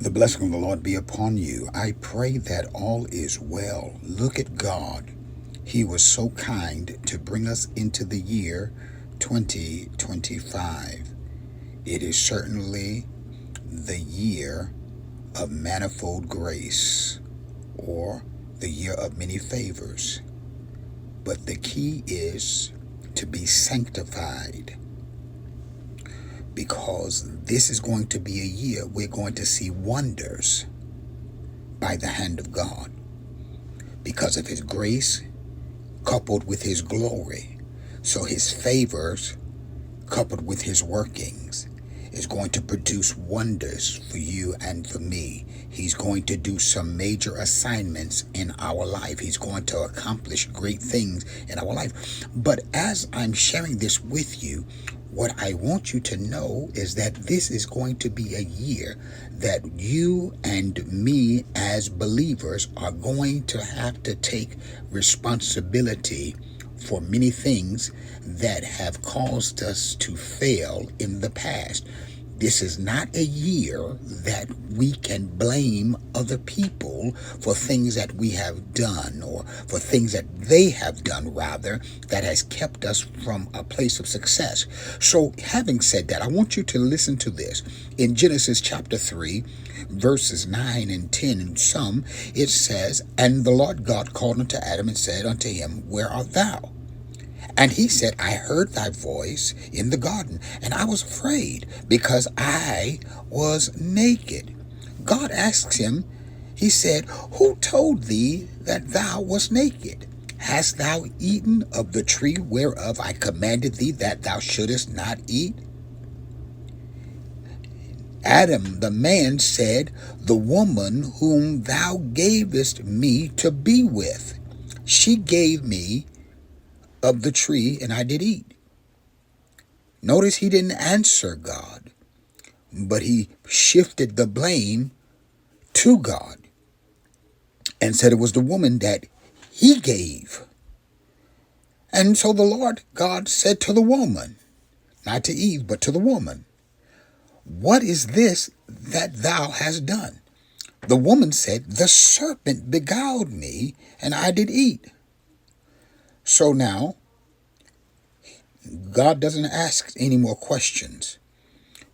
The blessing of the Lord be upon you. I pray that all is well. Look at God. He was so kind to bring us into the year 2025. It is certainly the year of manifold grace, or the year of many favors. But the key is to be sanctified, because this is going to be a year we're going to see wonders by the hand of God, because of his grace coupled with his glory. So his favors coupled with his workings is going to produce wonders for you and for me. He's going to do some major assignments in our life. He's going to accomplish great things in our life. But as I'm sharing this with you, what I want you to know is that this is going to be a year that you and me as believers are going to have to take responsibility for many things that have caused us to fail in the past. This is not a year that we can blame other people for things that we have done, or for things that they have done, rather, that has kept us from a place of success. So having said that, I want you to listen to this. In Genesis chapter 3, verses 9 and 10 in some, it says, "And the Lord God called unto Adam and said unto him, Where art thou? And he said, I heard thy voice in the garden, and I was afraid, because I was naked." God asks him, he said, "Who told thee that thou wast naked? Hast thou eaten of the tree whereof I commanded thee that thou shouldest not eat?" Adam, the man, said, "The woman whom thou gavest me to be with, she gave me of the tree, and I did eat." Notice he didn't answer God, but he shifted the blame to God and said it was the woman that he gave. And so the Lord God said to the woman, not to Eve, but to the woman, "What is this that thou hast done?" The woman said, "The serpent beguiled me, and I did eat." So now, God doesn't ask any more questions,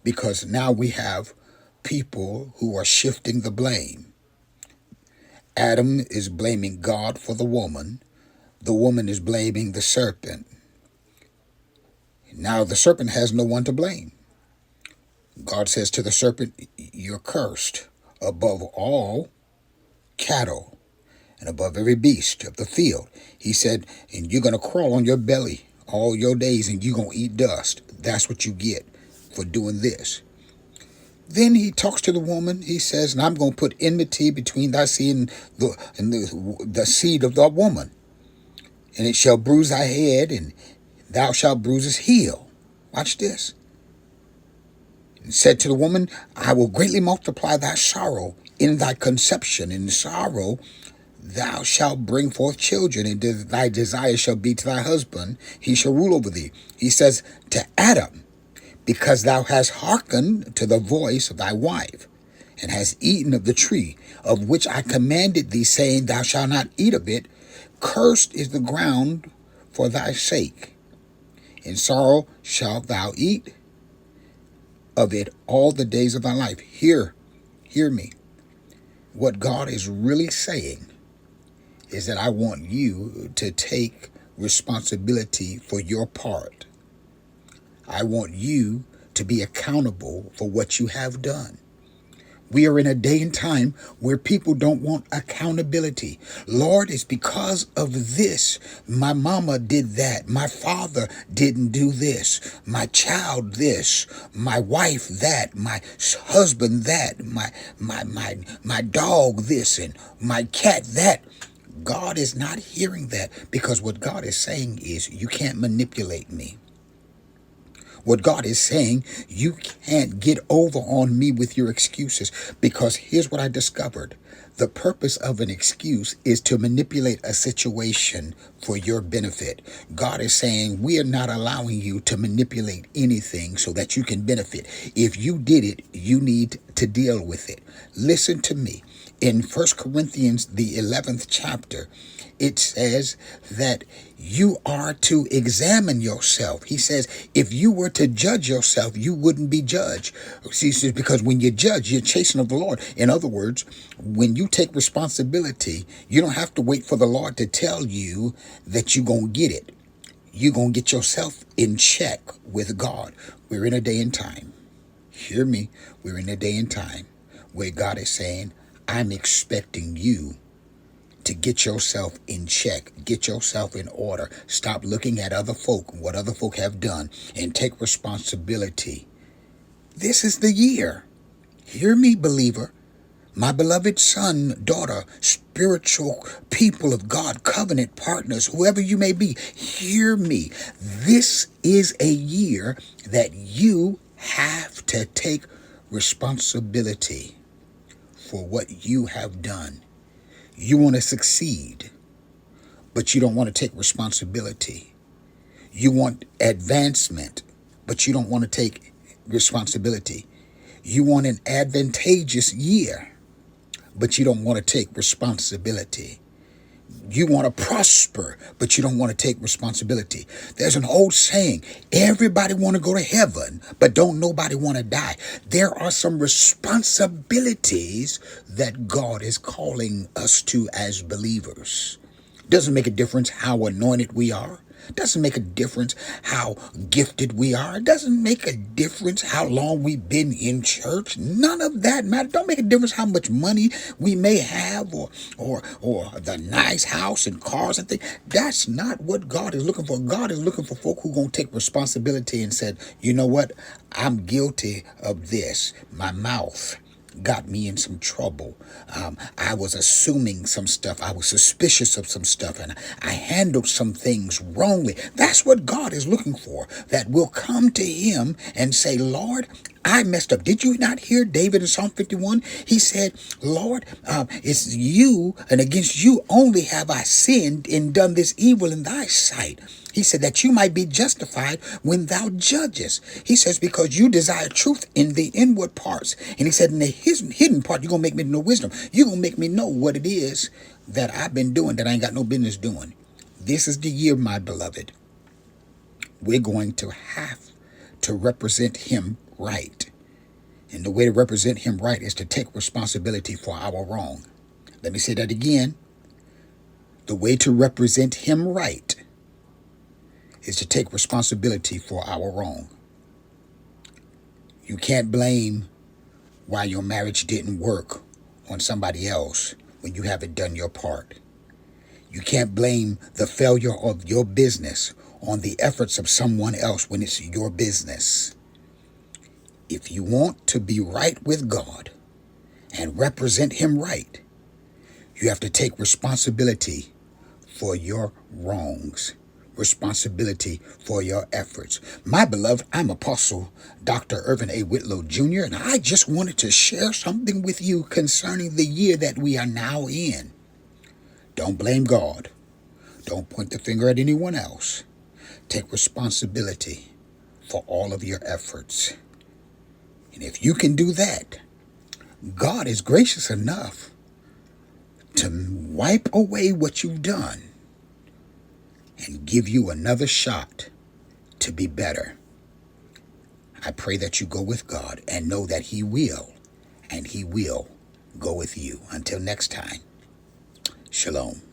because now we have people who are shifting the blame. Adam is blaming God for the woman. The woman is blaming the serpent. Now the serpent has no one to blame. God says to the serpent, "You're cursed above all cattle and above every beast of the field." He said, "And you're going to crawl on your belly all your days, and you're going to eat dust. That's what you get for doing this." Then he talks to the woman. He says, "And I'm going to put enmity between thy seed and the seed of the woman. And it shall bruise thy head, and thou shalt bruise his heel." Watch this. And said to the woman, "I will greatly multiply thy sorrow in thy conception. In sorrow thou shalt bring forth children, and thy desire shall be to thy husband. He shall rule over thee." He says to Adam, "Because thou hast hearkened to the voice of thy wife, and hast eaten of the tree of which I commanded thee, saying, Thou shalt not eat of it, cursed is the ground for thy sake. In sorrow shalt thou eat of it all the days of thy life." Hear me. What God is really saying is that I want you to take responsibility for your part. I want you to be accountable for what you have done. We are in a day and time where people don't want accountability. "Lord, it's because of this. My mama did that. My father didn't do this. My child this. My wife that. My husband that. My dog this, and my cat that." God is not hearing that, because what God is saying is, you can't manipulate me. What God is saying, you can't get over on me with your excuses, because here's what I discovered. The purpose of an excuse is to manipulate a situation for your benefit. God is saying, we are not allowing you to manipulate anything so that you can benefit. If you did it, you need to deal with it. Listen to me. In 1 Corinthians, the 11th chapter, it says that you are to examine yourself. He says, if you were to judge yourself, you wouldn't be judged. See, because when you judge, you're chasing of the Lord. In other words, when you take responsibility, you don't have to wait for the Lord to tell you that you're going to get it. You're going to get yourself in check with God. We're in a day and time. Hear me. We're in a day and time where God is saying, I'm expecting you to get yourself in check, get yourself in order. Stop looking at other folk, what other folk have done, and take responsibility. This is the year. Hear me, believer. My beloved son, daughter, spiritual people of God, covenant partners, whoever you may be, hear me. This is a year that you have to take responsibility for what you have done. You want to succeed, but you don't want to take responsibility. You want advancement, but you don't want to take responsibility. You want an advantageous year, but you don't want to take responsibility. You want to prosper, but you don't want to take responsibility. There's an old saying, everybody want to go to heaven, but don't nobody want to die. There are some responsibilities that God is calling us to as believers. Doesn't make a difference how anointed we are. Doesn't make a difference how gifted we are. It doesn't make a difference how long we've been in church. None of that matters. Don't make a difference how much money we may have or the nice house and cars and things. That's not what God is looking for. God is looking for folk who are going to take responsibility and said, you know what? I'm guilty of this. My mouth got me in some trouble. I was assuming some stuff. I was suspicious of some stuff, and I handled some things wrongly. That's what God is looking for, that will come to him and say, Lord, I messed up. Did you not hear David in Psalm 51? He said, Lord, it's you, and against you only have I sinned and done this evil in thy sight. He said that you might be justified when thou judgest. He says, because you desire truth in the inward parts. And he said, in the hidden part, you're going to make me know wisdom. You're going to make me know what it is that I've been doing that I ain't got no business doing. This is the year, my beloved. We're going to have to represent him right. And the way to represent him right is to take responsibility for our wrong. Let me say that again. The way to represent him right is to take responsibility for our wrong. You can't blame why your marriage didn't work on somebody else when you haven't done your part. You can't blame the failure of your business on the efforts of someone else when it's your business. If you want to be right with God and represent him right, you have to take responsibility for your wrongs. Responsibility for your efforts. My beloved, I'm Apostle Dr. Irvin A. Whitlow Jr., and I just wanted to share something with you concerning the year that we are now in. Don't blame God. Don't point the finger at anyone else. Take responsibility for all of your efforts. And if you can do that, God is gracious enough to wipe away what you've done and give you another shot to be better. I pray that you go with God and know that he will, and he will go with you. Until next time, shalom.